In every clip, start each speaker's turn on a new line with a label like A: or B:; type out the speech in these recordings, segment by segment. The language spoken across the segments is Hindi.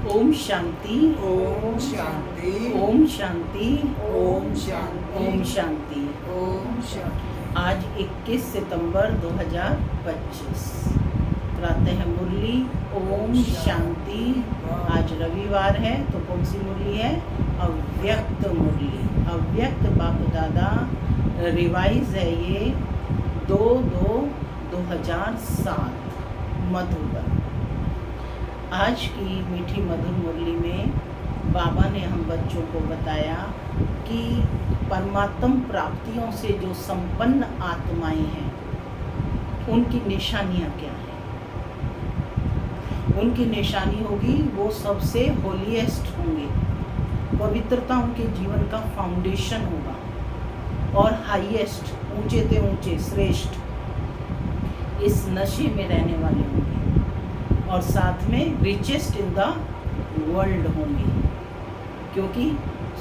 A: ओम शांति।
B: ओम शांति।
A: ओम शांति।
B: ओम शांति।
A: ओम शांति।
B: ओम शांति।
A: आज 21 सितंबर 2025 प्रातः मुरली ओम शांति। आज रविवार है तो कौन सी मुरली है? अव्यक्त मुरली। अव्यक्त बाप दादा रिवाइज है ये 2/2/2007 मधुबन। आज की मीठी मधुर मुरली में बाबा ने हम बच्चों को बताया कि परमात्म प्राप्तियों से जो संपन्न आत्माएं हैं उनकी निशानियां क्या हैं। उनकी निशानी होगी वो सबसे होलीएस्ट होंगे, पवित्रता उनके जीवन का फाउंडेशन होगा और हाईएस्ट, ऊंचे से ऊंचे, श्रेष्ठ इस नशे में रहने वाले होंगे और साथ में रिचेस्ट इन द वर्ल्ड होंगे, क्योंकि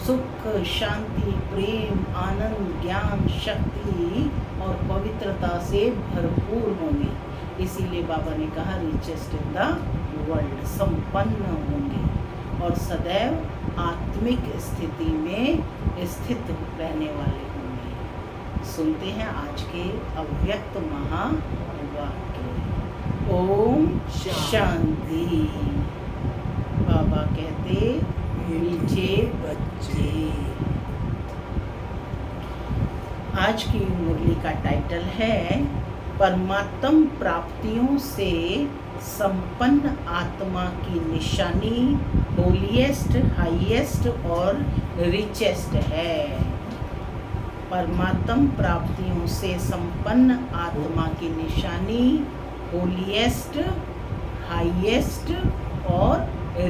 A: सुख, शांति, प्रेम, आनंद, ज्ञान, शक्ति और पवित्रता से भरपूर होंगे। इसीलिए बाबा ने कहा रिचेस्ट इन द वर्ल्ड, संपन्न होंगे और सदैव आत्मिक स्थिति में स्थित रहने वाले होंगे। सुनते हैं आज के अव्यक्त महावाक्य। ओम शांति। बाबा कहते मीठे बच्चे। आज की मुरली का टाइटल है परमात्म प्राप्तियों से संपन्न आत्मा की निशानी होलीएस्ट, हाईएस्ट और रिचेस्ट है। परमात्म प्राप्तियों से संपन्न आत्मा की निशानी होलीएस्ट, हाईएस्ट और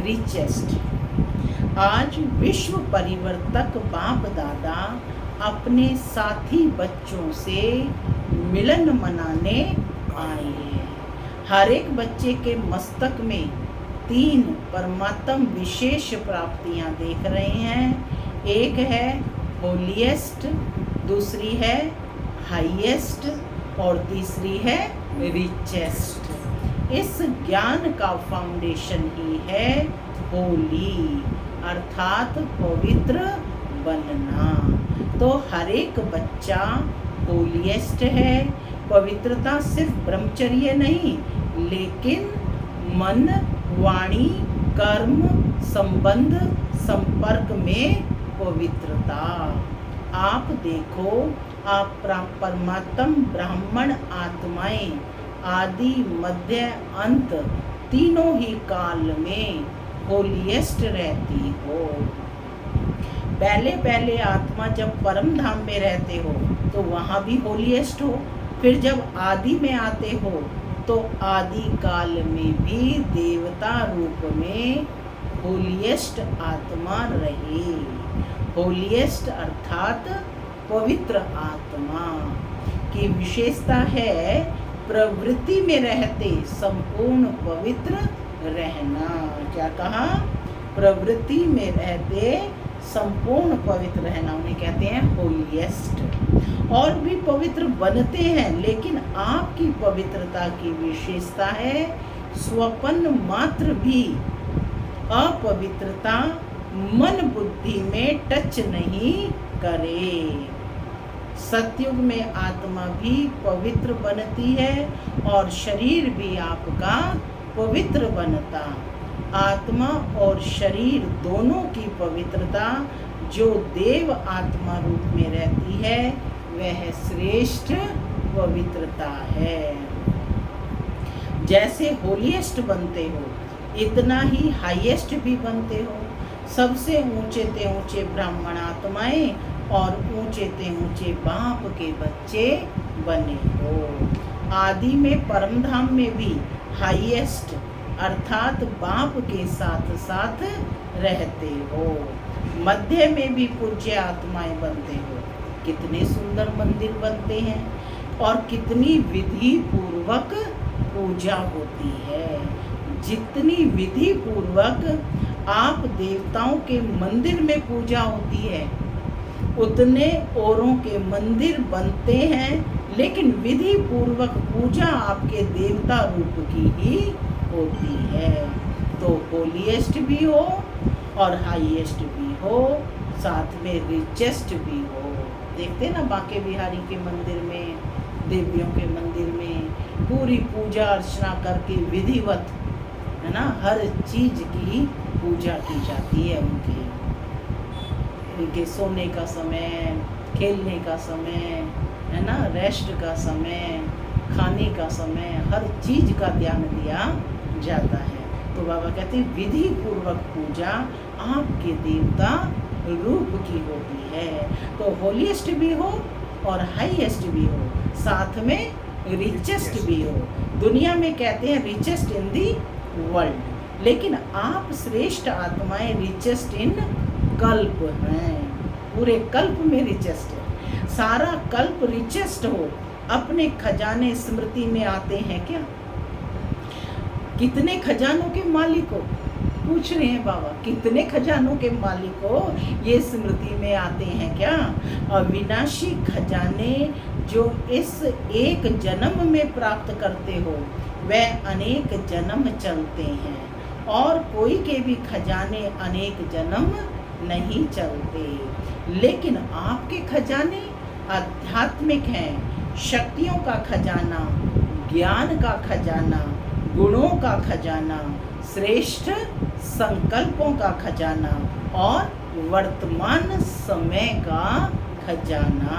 A: रिचेस्ट। आज विश्व परिवर्तक बाप दादा अपने साथी बच्चों से मिलन मनाने आए हैं। हर एक बच्चे के मस्तक में 3 परमात्म विशेष प्राप्तियां देख रहे हैं। एक है होलीएस्ट, दूसरी है हाईएस्ट और तीसरी है रिचेस्ट। इस ज्ञान का फाउंडेशन ही है होली, अर्थात पवित्र बनना। तो हर एक बच्चा होलीएस्ट है। पवित्रता सिर्फ ब्रह्मचर्य नहीं, लेकिन मन, वाणी, कर्म, संबंध, संपर्क में पवित्रता। आप देखो, आप परमात्म ब्राह्मण आत्माएं आदि, मध्य, अंत तीनों ही काल में होलीएस्ट रहती हो। पहले आत्मा जब परम धाम में रहते हो तो वहाँ भी होलीएस्ट हो, फिर जब आदि में आते हो तो आदि काल में भी देवता रूप में होलीएस्ट आत्मा रहे। होलीएस्ट अर्थात पवित्र आत्मा की विशेषता है प्रवृत्ति में रहते संपूर्ण पवित्र रहना। क्या कहा? प्रवृत्ति में रहते संपूर्ण पवित्र रहना, उन्हें कहते हैं होलीएस्ट। और भी पवित्र बनते हैं, लेकिन आपकी पवित्रता की विशेषता है स्वपन मात्र भी अपवित्रता मन बुद्धि में टच नहीं करे। सतयुग में आत्मा भी पवित्र बनती है और शरीर भी आपका पवित्र बनता। आत्मा और शरीर दोनों की पवित्रता जो देव आत्मा रूप में रहती है वह श्रेष्ठ पवित्रता है। जैसे होलीएस्ट बनते हो इतना ही हाईएस्ट भी बनते हो। सबसे ऊंचे ते ऊंचे ब्राह्मण आत्माएं और ऊंचे ते ऊंचे बाप के बच्चे बने हो। आदि में परम धाम में भी हाईएस्ट अर्थात बाप के साथ साथ रहते हो। मध्य में भी पूज्य आत्माएं बनते हो। कितने सुंदर मंदिर बनते हैं और कितनी विधि पूर्वक पूजा होती है। जितनी विधि पूर्वक आप देवताओं के मंदिर में पूजा होती है उतने औरों के मंदिर बनते हैं, लेकिन विधि पूर्वक पूजा आपके देवता रूप की ही होती है। तो होलीएस्ट भी हो और हाईएस्ट भी हो, साथ में रिचेस्ट भी हो। देखते ना बांके बिहारी के मंदिर में, देवियों के मंदिर में पूरी पूजा अर्चना करके विधिवत, है ना, हर चीज की पूजा की जाती है। उनके सोने का समय, खेलने का समय, है ना, रेस्ट का समय, खाने का समय, हर चीज का ध्यान दिया जाता है। तो बाबा कहते हैं विधि पूर्वक पूजा आपके देवता रूप की होती है। तो होलीएस्ट भी हो और हाईएस्ट भी हो, साथ में रिचेस्ट भी हो। दुनिया में कहते हैं रिचेस्ट इन दी वर्ल्ड, लेकिन आप श्रेष्ठ आत्माएं रिचेस्ट इन कल्प हैं। पूरे कल्प में रिचेस्ट है, सारा कल्प रिचेस्ट हो। अपने खजाने स्मृति में आते हैं क्या? कितने खजानों के मालिक हो? पूछ रहे हैं बाबा, कितने खजानों के मालिक हो, ये स्मृति में आते हैं क्या? अविनाशी खजाने जो इस एक जन्म में प्राप्त करते हो, वह अनेक जन्म चलते हैं, और कोई के भी खजाने अनेक जन्म नहीं चलते। लेकिन आपके खजाने आध्यात्मिक हैं, शक्तियों का खजाना, ज्ञान का खजाना, गुणों का खजाना, श्रेष्ठ संकल्पों का खजाना और वर्तमान समय का खजाना।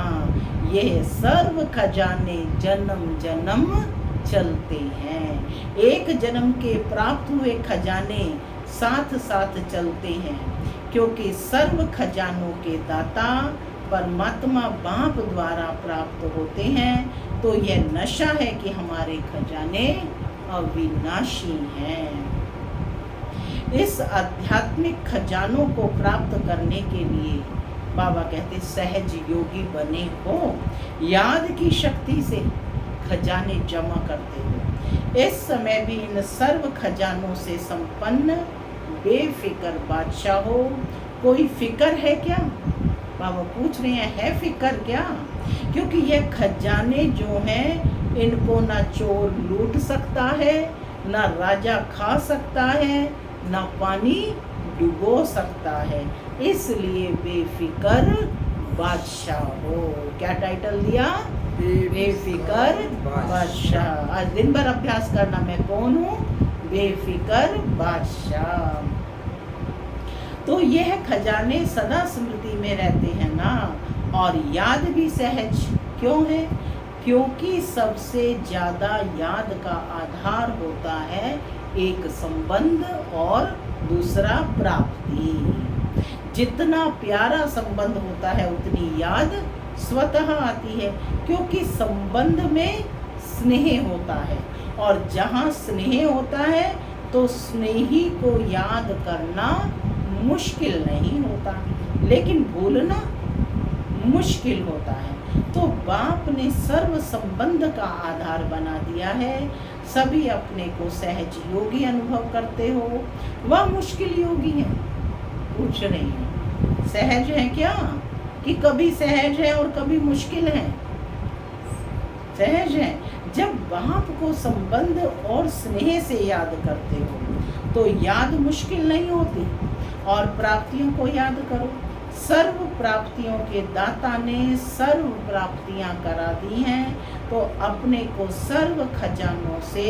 A: यह सर्व खजाने जन्म जन्म चलते हैं। एक जन्म के प्राप्त हुए खजाने साथ साथ चलते हैं, क्योंकि सर्व खजानों के दाता परमात्मा बाप द्वारा प्राप्त होते हैं। तो यह नशा है कि हमारे खजाने अविनाशी हैं। इस आध्यात्मिक खजानों को प्राप्त करने के लिए बाबा कहते सहज योगी बने हो, याद की शक्ति से खजाने जमा करते हो। इस समय भी इन सर्व खजानों से संपन्न बेफिक्र बादशाह हो। कोई फिक्र है क्या? बाबा पूछ रहे हैं, है फिक्र क्या? क्योंकि यह खजाने जो हैं, इनको ना चोर लूट सकता है, ना राजा खा सकता है, ना पानी डुबो सकता है। इसलिए बेफिक्र बादशाह हो। क्या टाइटल दिया? बेफिक्र बादशाह। आज दिन भर अभ्यास करना, मैं कौन हूँ? बेफिक्र बादशाह। तो यह खजाने सदा स्मृति में रहते हैं ना, और याद भी सहज क्यों है? क्योंकि सबसे ज़्यादा याद का आधार होता है एक संबंध और दूसरा प्राप्ति। जितना प्यारा संबंध होता है उतनी याद स्वतः आती है, क्योंकि संबंध में स्नेह होता है, और जहाँ स्नेह होता है तो स्नेही को याद करना मुश्किल नहीं होता, लेकिन भूलना मुश्किल होता है। तो बाप ने सर्व संबंध का आधार बना दिया है। सभी अपने को सहज योगी अनुभव करते हो, वह मुश्किल योगी है? पूछ रही है, सहज है क्या? कि कभी सहज है और कभी मुश्किल है? सहज है। जब बाप को संबंध और स्नेह से याद करते हो तो याद मुश्किल नहीं होती। और प्राप्तियों को याद करो, सर्व प्राप्तियों के दाता ने सर्व प्राप्तियां करा दी हैं, तो अपने को सर्व खजानों से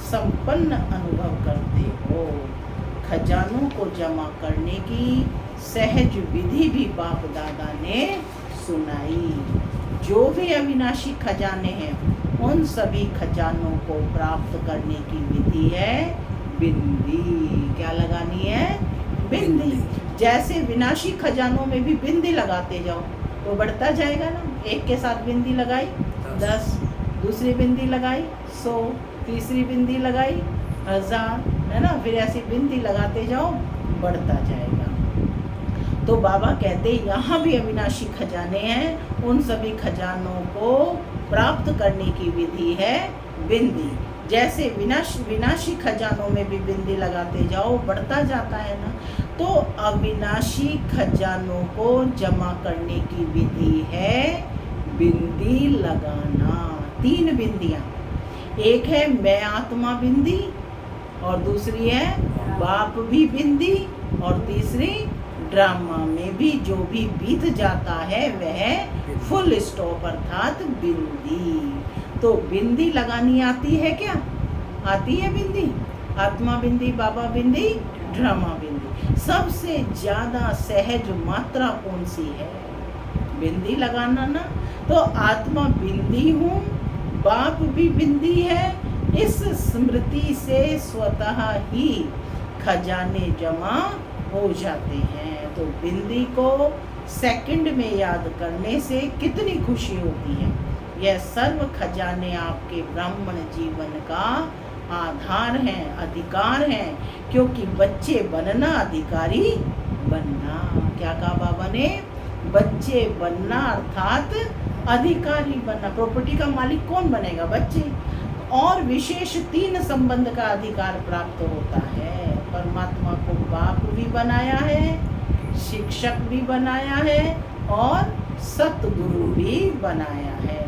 A: संपन्न अनुभव करते हो। खजानों को जमा करने की सहज विधि भी बाप दादा ने सुनाई। जो भी अविनाशी खजाने हैं, उन सभी खजानों को प्राप्त करने की विधि है बिंदी। क्या लगानी है? बिंदी। जैसे विनाशी खजानों में भी बिंदी लगाते जाओ तो बढ़ता जाएगा ना। एक के साथ बिंदी लगाई 10, दूसरी बिंदी लगाई 100, तीसरी बिंदी लगाई 1000, है ना। फिर ऐसी बिंदी लगाते जाओ, बढ़ता जाएगा। तो बाबा कहते यहाँ भी अविनाशी खजाने हैं, उन सभी खजानों को प्राप्त करने की विधि है बिंदी। जैसे विनाशी खजानों में भी बिंदी लगाते जाओ, बढ़ता जाता है ना। तो अविनाशी खजानों को जमा करने की विधि है बिंदी लगाना। 3 बिंदियाँ, एक है मैं आत्मा बिंदी और दूसरी है बाप भी बिंदी, और तीसरी ड्रामा में भी जो भी बीत जाता है वह फुल स्टॉप अर्थात बिंदी। तो बिंदी लगानी आती है क्या? आती है बिंदी? आत्मा बिंदी, बाबा बिंदी, ड्रामा बिंदी। सबसे ज्यादा सहज मात्रा कौन सी है? बिंदी लगाना ना। तो आत्मा बिंदी हूँ, बाप भी बिंदी है। इस स्मृति से स्वतः ही खजाने जमा हो जाते हैं। तो बिंदी को सेकंड में याद करने से कितनी खुशी होती है। यह सर्व खजाने आपके ब्राह्मण जीवन का आधार हैं, अधिकार हैं। क्योंकि बच्चे बनना, अधिकारी बनना। क्या कहा बाबा ने? बच्चे बनना अर्थात अधिकारी बनना। प्रॉपर्टी का मालिक कौन बनेगा? बच्चे। और विशेष 3 संबंध का अधिकार प्राप्त होता है। परमात्मा को बाप भी बनाया है, शिक्षक भी बनाया है और सतगुरु भी बनाया है।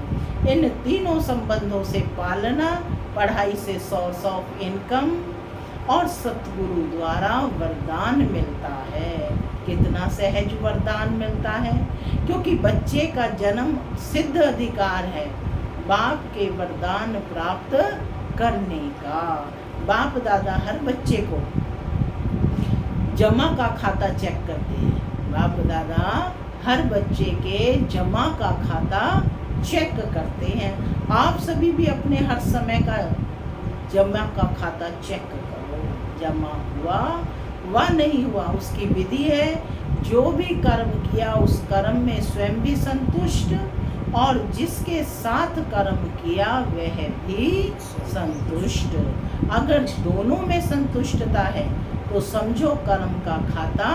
A: इन तीनों संबंधों से पालना, पढ़ाई से सोर्स ऑफ इनकम और सतगुरु द्वारा वरदान मिलता है। कितना सहज वरदान मिलता है। क्योंकि बच्चे का जन्म सिद्ध अधिकार है बाप के वरदान प्राप्त करने का। बाप दादा हर बच्चे को जमा का खाता चेक करते हैं। बाप दादा हर बच्चे के जमा का खाता चेक करते हैं। आप सभी भी अपने हर समय का जमा का खाता चेक करो। जमा हुआ व नहीं हुआ उसकी विधि है। जो भी कर्म किया उस कर्म में स्वयं भी संतुष्ट, और जिसके साथ कर्म किया वह भी संतुष्ट। अगर दोनों में संतुष्टता है तो समझो कर्म का खाता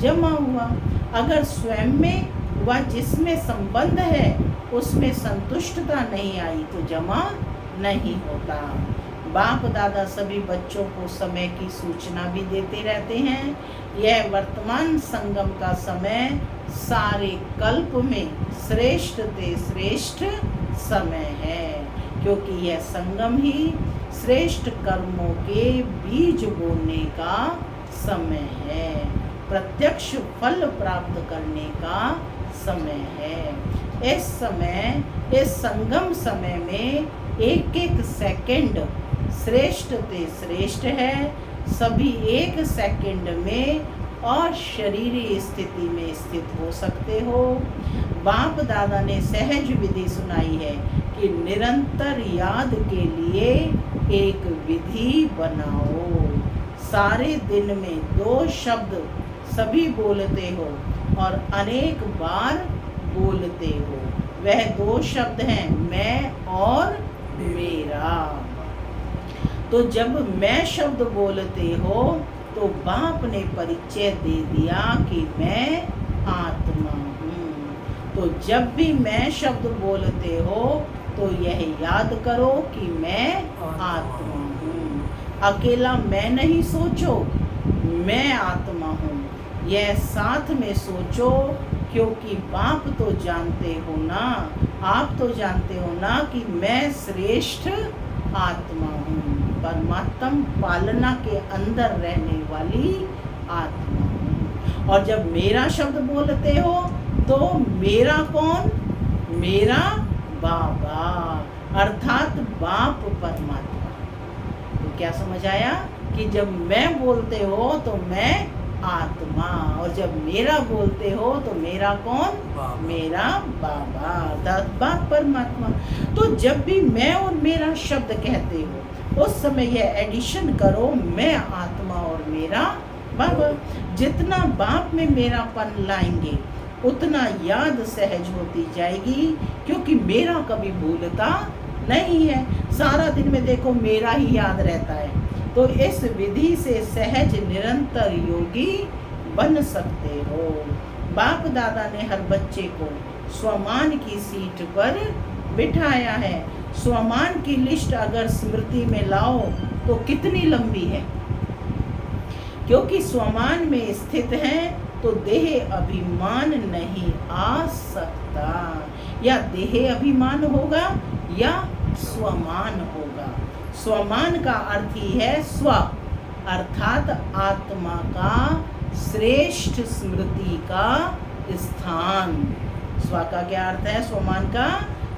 A: जमा हुआ। अगर स्वयं में व जिसमें संबंध है उसमें संतुष्टता नहीं आई तो जमा नहीं होता। बाप दादा सभी बच्चों को समय की सूचना भी देते रहते हैं। यह वर्तमान संगम का समय सारे कल्प में श्रेष्ठ ते श्रेष्ठ समय है। क्योंकि यह संगम ही श्रेष्ठ कर्मों के बीज बोने का समय है, प्रत्यक्ष फल प्राप्त करने का समय है। इस समय, इस संगम समय में एक एक सेकंड श्रेष्ठ ते श्रेष्ठ है। सभी एक सेकंड में अशरीरी स्थिति में स्थित हो सकते हो। बाप दादा ने सहज विधि सुनाई है कि निरंतर याद के लिए एक विधि बनाओ। सारे दिन में 2 शब्द सभी बोलते हो और अनेक बार बोलते हो। वह 2 शब्द हैं, मैं और मेरा। तो जब मैं शब्द बोलते हो तो बाप ने परिचय दे दिया कि मैं आत्मा हूँ। तो जब भी मैं शब्द बोलते हो तो यह याद करो कि मैं आत्मा हूँ। अकेला मैं नहीं सोचो, मैं आत्मा हूँ। यह साथ में सोचो, क्योंकि बाप तो जानते हो ना, आप तो जानते हो ना कि मैं श्रेष्ठ आत्मा हूँ, परमात्म पालना के अंदर रहने वाली आत्मा हूँ। और जब मेरा शब्द बोलते हो तो मेरा कौन? मेरा बाबा अर्थात बाप परमात्मा। तो क्या समझ आया कि जब मैं बोलते हो तो मैं आत्मा, और जब मेरा बोलते हो तो मेरा कौन? मेरा बाबा अर्थात बाप परमात्मा। तो जब भी मैं और मेरा शब्द कहते हो उस समय यह एडिशन करो, मैं आत्मा और मेरा बाबा। जितना बाप में मेरापन लाएंगे उतना याद सहज होती जाएगी, क्योंकि मेरा कभी भूलता नहीं है। सारा दिन में देखो मेरा ही याद रहता है। तो इस विधि से सहज निरंतर योगी बन सकते हो। बाप दादा ने हर बच्चे को स्वमान की सीट पर बिठाया है। स्वमान की लिस्ट अगर स्मृति में लाओ तो कितनी लंबी है, क्योंकि स्वमान में स्थित है तो देह अभिमान नहीं आ सकता। या देह अभिमान होगा या स्वमान होगा। स्वमान का अर्थ ही है स्व अर्थात आत्मा का श्रेष्ठ स्मृति का स्थान। स्व का क्या अर्थ है? स्वमान का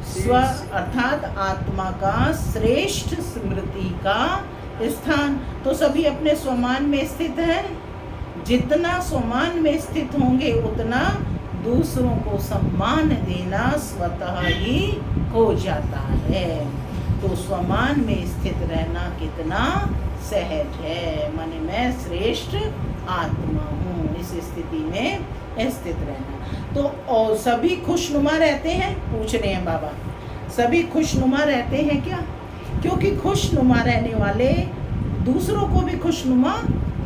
A: स्व अर्थात आत्मा का श्रेष्ठ स्मृति का स्थान। तो सभी अपने स्वमान में स्थित है। जितना स्वमान में स्थित होंगे उतना दूसरों को सम्मान देना स्वतः ही हो जाता है। तो स्वमान में स्थित रहना कितना सहज है। माने मैं श्रेष्ठ आत्मा हूँ, इस स्थिति में स्थित रहना। तो और सभी खुशनुमा रहते हैं? पूछ रहे हैं बाबा, सभी खुशनुमा रहते हैं क्या? क्योंकि खुशनुमा रहने वाले दूसरों को भी खुशनुमा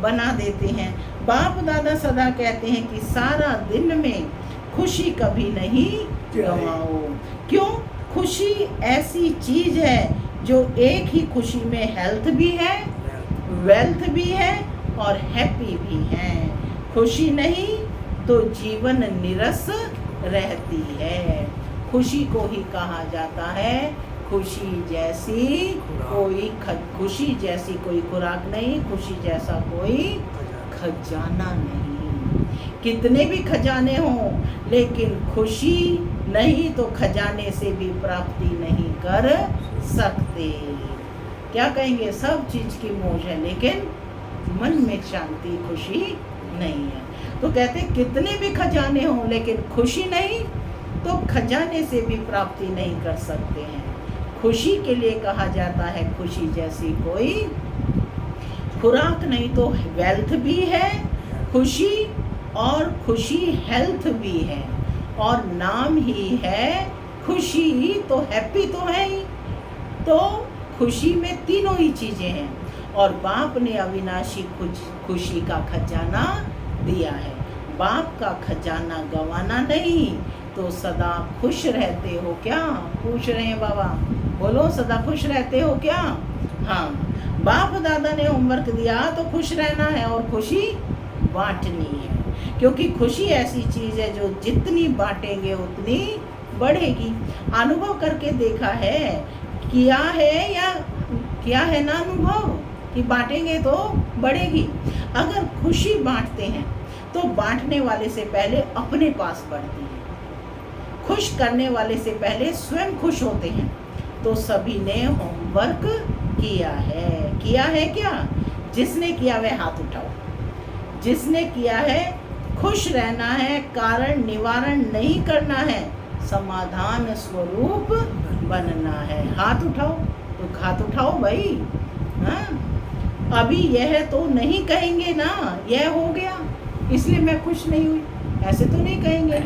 A: बना देते हैं। बाप दादा सदा कहते हैं कि सारा दिन में खुशी कभी नहीं गंवाओ। क्यों? खुशी ऐसी चीज है जो एक ही खुशी में हेल्थ भी है, वेल्थ भी है और हैप्पी भी है। खुशी नहीं तो जीवन निरस रहती है। खुशी को ही कहा जाता है खुशी जैसी कोई खुराक नहीं, खुशी जैसा कोई खजाना नहीं। कितने भी खजाने हों लेकिन खुशी नहीं तो खजाने से भी प्राप्ति नहीं कर सकते। क्या कहेंगे? सब चीज की मौज है लेकिन मन में शांति, खुशी नहीं है। तो कहते कितने भी खजाने हों लेकिन खुशी नहीं तो खजाने से भी प्राप्ति नहीं कर सकते हैं। खुशी के लिए कहा जाता है खुशी जैसी कोई खुराक नहीं। तो वेल्थ भी है खुशी और खुशी हेल्थ भी है और नाम ही है खुशी, तो हैप्पी तो है ही। तो खुशी में तीनों ही चीजें हैं और बाप ने अविनाशी खुशी का खजाना दिया है। बाप का खजाना गंवाना नहीं। तो सदा खुश रहते हो क्या? पूछ रहे हैं बाबा, बोलो सदा खुश रहते हो क्या? हाँ, बाप दादा ने होमवर्क दिया तो खुश रहना है और खुशी बांटनी है। क्योंकि खुशी ऐसी चीज है जो जितनी बांटेंगे उतनी बढ़ेगी। अनुभव करके देखा है, किया है ना अनुभव कि बांटेंगे तो बढ़ेगी। अगर खुशी बांटते हैं तो बांटने वाले से पहले अपने पास बढ़ती है, खुश करने वाले से पहले स्वयं खुश होते हैं। तो सभी ने होमवर्क किया है क्या? जिसने किया वह हाथ उठाओ। जिसने किया है खुश रहना है, कारण निवारण नहीं करना है, समाधान स्वरूप बनना है। हाथ उठाओ तो हाथ उठाओ भाई। हाँ, अभी यह तो नहीं कहेंगे ना यह हो गया इसलिए मैं खुश नहीं हुई, ऐसे तो नहीं कहेंगे।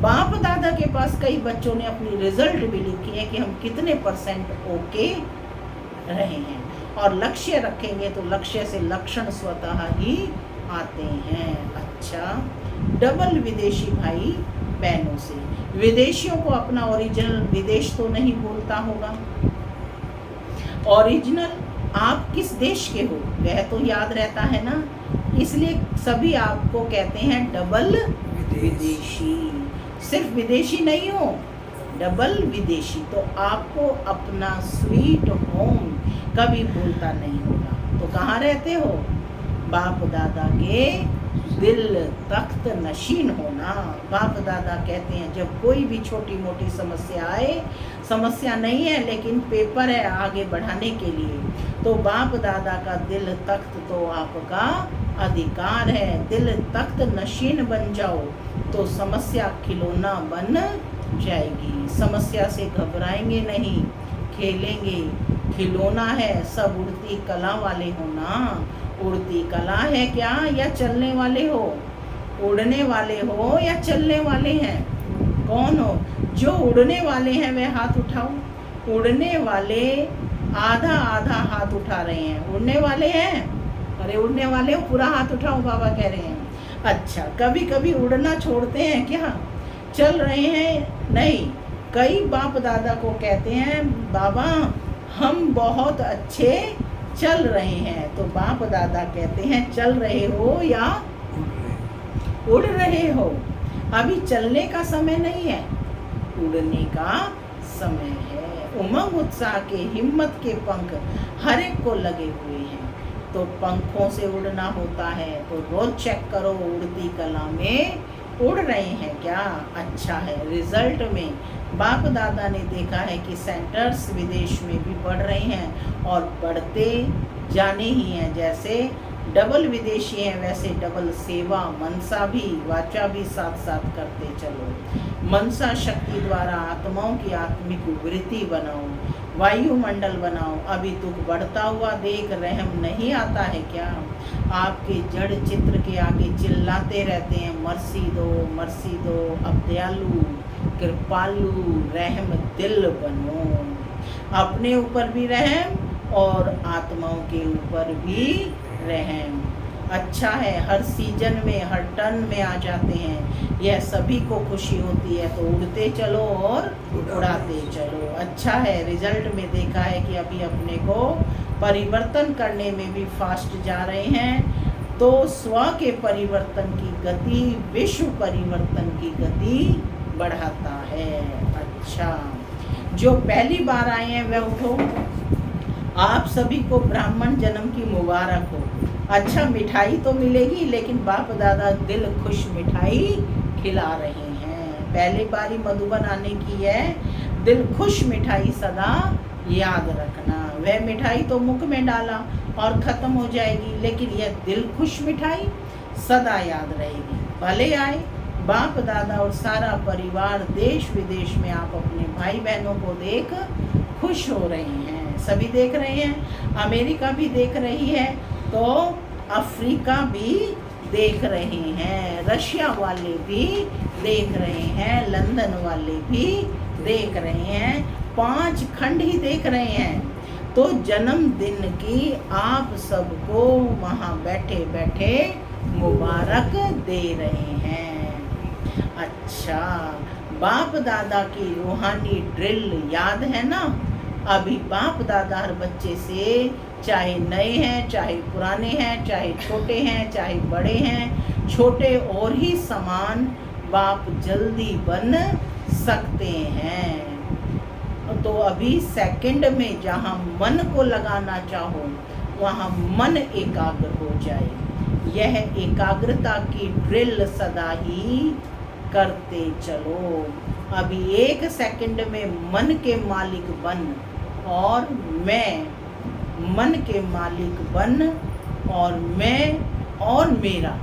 A: बाप दादा के पास कई बच्चों ने अपनी रिजल्ट भी लिखी है कि हम कितने % ओके रहे हैं और लक्ष्य रखेंगे तो लक्ष्य से लक्षण स्वतः ही आते हैं। अच्छा, डबल विदेशी भाई बहनों से, विदेशियों को अपना ओरिजिनल विदेश तो नहीं बोलता होगा। ओरिजिनल आप किस देश के हो वह तो याद रहता है ना, इसलिए सभी आपको कहते हैं डबल विदेशी। सिर्फ विदेशी नहीं हो, डबल विदेशी। तो आपको अपना स्वीट होम कभी भूलता नहीं होगा। तो कहाँ रहते हो? बाप दादा के दिल तख्त नशीन होना। बाप दादा कहते हैं जब कोई भी छोटी मोटी समस्या आए, समस्या नहीं है लेकिन पेपर है आगे बढ़ाने के लिए, तो बाप दादा का दिल तख्त तो आपका अधिकार है। दिल तख्त नशीन बन जाओ तो समस्या खिलौना बन जाएगी। समस्या से घबराएंगे नहीं, खेलेंगे। खिलौना है, सब उड़ती कला वाले हो ना। उड़ती कला है क्या या चलने वाले हो? उड़ने वाले हो या चलने वाले हैं? कौन हो? जो उड़ने वाले हैं वे हाथ उठाओ। उड़ने वाले आधा आधा हाथ उठा रहे हैं। उड़ने वाले हैं? अरे उड़ने वाले हो पूरा हाथ उठाओ, बाबा कह रहे हैं। अच्छा, कभी कभी उड़ना छोड़ते हैं क्या? चल रहे हैं? नहीं। कई बाप दादा को कहते हैं बाबा हम बहुत अच्छे चल रहे हैं, तो बाप दादा कहते हैं चल रहे हो या उड़ रहे हो? अभी चलने का समय नहीं है, उड़ने का समय है। उमंग उत्साह के हिम्मत के पंख हर एक को लगे हुए हैं। तो पंखों से उड़ना होता है। तो रोज चेक करो उड़ती कला में उड़ रहे हैं क्या। अच्छा है। रिजल्ट में बाप दादा ने देखा है कि सेंटर्स विदेश में भी बढ़ रहे हैं और बढ़ते जाने ही हैं। जैसे डबल विदेशी हैं वैसे डबल सेवा मनसा भी वाचा भी साथ साथ करते चलो। मनसा शक्ति द्वारा आत्माओं की आत्मिक वृत्ति बनाओ, वायुमंडल बनाओ। अभी दुख बढ़ता हुआ देख रहम नहीं आता है क्या। आपके जड़ चित्र के आगे चिल्लाते रहते हैं मर्सी दो अब दयालु कृपालु रहम दिल बनो। अपने ऊपर भी रहम और आत्माओं के ऊपर भी रहम। अच्छा है। हर सीजन में हर टर्न में आ जाते हैं। यह सभी को खुशी होती है। तो उड़ते चलो और उड़ाते चलो। अच्छा है। रिजल्ट में देखा है कि अभी अपने को परिवर्तन करने में भी फास्ट जा रहे हैं। तो स्व के परिवर्तन की गति विश्व परिवर्तन की गति बढ़ाता है। अच्छा, जो पहली बार आए हैं वह उठो। आप सभी को ब्राह्मण जन्म की मुबारक हो। अच्छा, मिठाई तो मिलेगी लेकिन बाप दादा दिल खुश मिठाई खिला रहे हैं। पहली बारी मधुबन आने की है। दिल खुश मिठाई सदा याद रखना। वह मिठाई तो मुख में डाला और ख़त्म हो जाएगी, लेकिन यह दिल खुश मिठाई सदा याद रहेगी। भले आए बाप दादा और सारा परिवार देश विदेश में आप अपने भाई बहनों को देख खुश हो रहे हैं। सभी देख रहे हैं। अमेरिका भी देख रही है, तो अफ्रीका भी देख रहे हैं, रशिया वाले भी देख रहे हैं, लंदन वाले भी देख रहे हैं, 5 खंड ही देख रहे हैं। तो जन्मदिन की आप सबको वहाँ बैठे बैठे मुबारक दे रहे हैं। अच्छा, बाप दादा की रूहानी ड्रिल याद है ना। अभी बाप दादा हर बच्चे से, चाहे नए हैं चाहे पुराने हैं, चाहे छोटे हैं चाहे बड़े हैं, छोटे और ही समान बाप जल्दी बन सकते हैं। तो अभी सेकंड में जहाँ मन को लगाना चाहो वहाँ मन एकाग्र हो जाए। यह एकाग्रता की ड्रिल सदा ही करते चलो। अभी 1 सेकंड में मन के मालिक बन और मैं, मन के मालिक बन और मैं और मेरा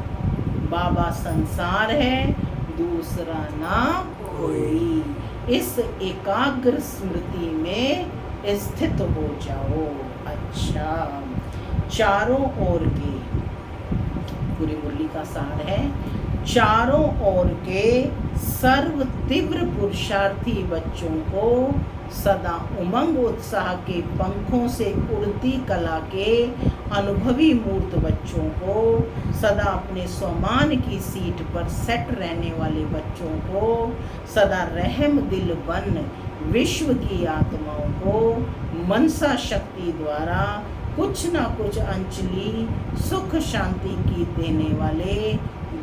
A: बाबा संसार है, दूसरा ना कोई। इस एकाग्र स्मृति में स्थित हो जाओ। अच्छा, चारों ओर के, पूरी मुरली का सार है, चारों ओर के सर्व तीव्र पुरुषार्थी बच्चों को सदा उमंग उत्साह के पंखों से उड़ती कला के अनुभवी मूर्त बच्चों को, सदा अपने स्वमान की सीट पर सेट रहने वाले बच्चों को, सदा रहम दिल बन विश्व की आत्माओं को मनसा शक्ति द्वारा कुछ ना कुछ अंजलि सुख शांति की देने वाले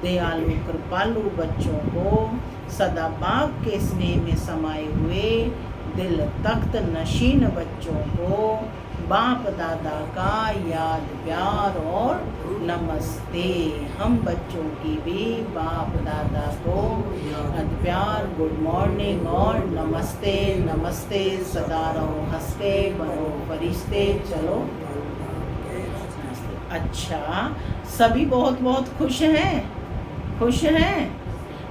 A: दयालु कृपालु बच्चों को, सदा बाप के स्नेह में समाये हुए दिल तख्त नशीन बच्चों को बाप दादा का याद प्यार और नमस्ते। हम बच्चों की भी बाप दादा को याद प्यार, गुड मॉर्निंग और नमस्ते। नमस्ते, सदा रहो हंसते, बनो फरिश्ते, चलो। अच्छा, सभी बहुत बहुत खुश हैं, खुश हैं,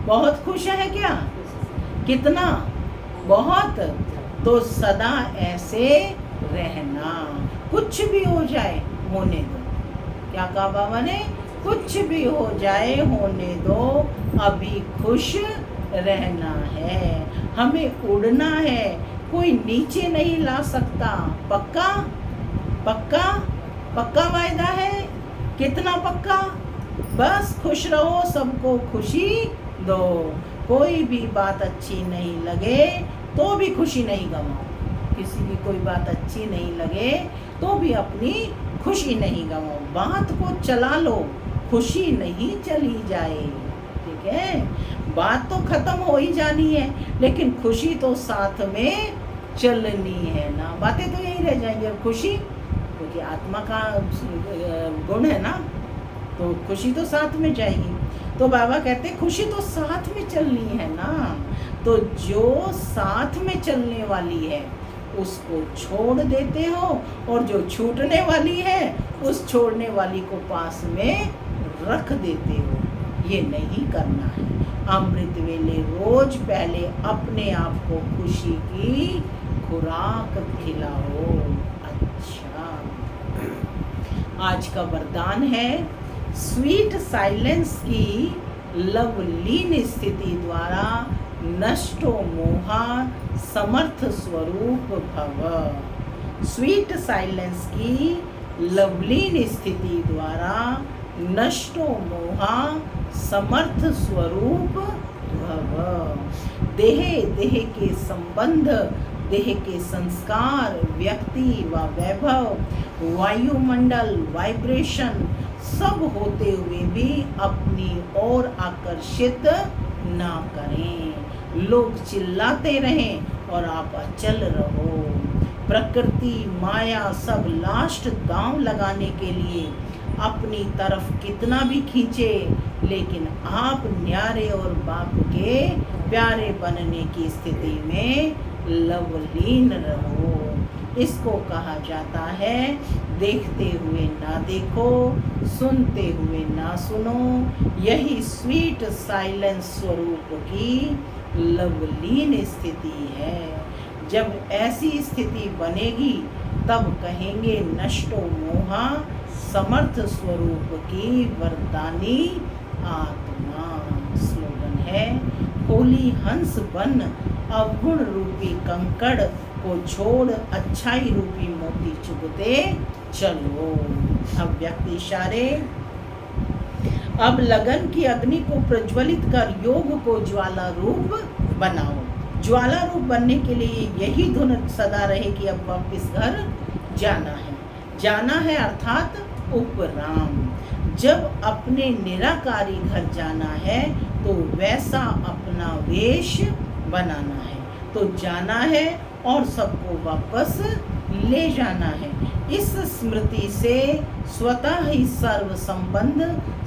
A: बहुत खुश हैं क्या? कितना? बहुत। तो सदा ऐसे रहना, कुछ भी हो जाए होने दो। क्या कहा बाबा ने? कुछ भी हो जाए होने दो, अभी खुश रहना है, हमें उड़ना है, कोई नीचे नहीं ला सकता। पक्का? पक्का? पक्का वायदा है? कितना पक्का? बस खुश रहो, सबको खुशी दो। कोई भी बात अच्छी नहीं लगे तो भी खुशी नहीं गवाओ। किसी की कोई बात अच्छी नहीं लगे तो भी अपनी खुशी नहीं गवाओ। बात को चला लो, खुशी नहीं चली जाए। ठीक है, बात तो खत्म हो ही जानी है, लेकिन खुशी तो साथ में चलनी है ना। बातें तो यही रह जाएंगी और खुशी, क्योंकि कि आत्मा का गुण है ना, तो खुशी तो साथ में जाएगी। तो बाबा कहते खुशी तो साथ में चलनी है ना, तो जो साथ में चलने वाली है उसको छोड़ देते हो, और जो छूटने वाली है उस छोड़ने वाली को पास में रख देते हो। ये नहीं करना है। अमृत वेले रोज पहले अपने आप को खुशी की खुराक खिलाओ। अच्छा, आज का वरदान है स्वीट साइलेंस की लवलीन स्थिति द्वारा नष्टो मोहा समर्थ स्वरूप भव। स्वीट साइलेंस की लवलीन स्थिति द्वारा नष्टो मोहा समर्थ स्वरूप भव। देह के संबंध, देह के संस्कार, व्यक्ति व वैभव, वायुमंडल, वाइब्रेशन सब होते हुए भी अपनी ओर आकर्षित ना करें। लोग चिल्लाते रहें और आप अचल रहो। प्रकृति, माया सब लास्ट दांव लगाने के लिए अपनी तरफ कितना भी खींचे, लेकिन आप न्यारे और बाप के प्यारे बनने की स्थिति में लवलीन रहो। इसको कहा जाता है देखते हुए ना देखो, सुनते हुए ना सुनो। यही स्वीट साइलेंस स्वरूप की लवलीन स्थिति है। जब ऐसी स्थिति बनेगी तब कहेंगे नष्टो मोहा समर्थ स्वरूप की वरदानी आत्मा। स्लोगन है होली हंस बन अवगुण रूपी कंकड़ को छोड़ अच्छाई रूपी मोती चुगते चलो। अब व्यक्ति इशारे, अब लगन की अग्नि को प्रज्वलित कर योग को ज्वाला रूप बनाओ। ज्वाला रूप बनने के लिए यही धुन सदा रहे कि अब वापस घर जाना है। जाना है अर्थात उपराम। जब अपने निराकारी घर जाना है तो वैसा अपना वेश बनाना है, तो जाना है और सबको वापस ले जाना है। इस स्मृति से स्वतः ही सर्व संबंध,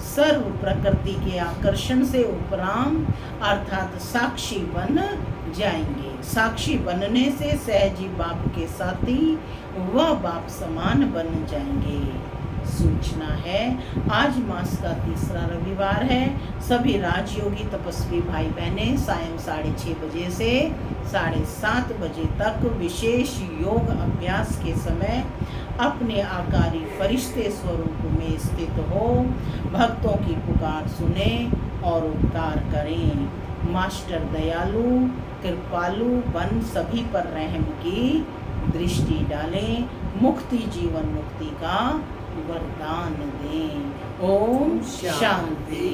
A: सर्व प्रकृति के आकर्षण से उपराम अर्थात साक्षी बन जाएंगे। साक्षी बनने से सहजी बाप के साथी व बाप समान बन जाएंगे। सूचना है, आज मास का तीसरा रविवार है। सभी राजयोगी तपस्वी भाई बहनें सायं 6:30 बजे से 7:30 बजे तक विशेष योग अभ्यास के समय अपने आकारी फरिश्ते स्वरूप में स्थित हो भक्तों की पुकार सुने और उपकार करें। मास्टर दयालु कृपालु बन सभी पर रहम की दृष्टि डालें, मुक्ति जीवन मुक्ति का वरदान दें। ओम शांति।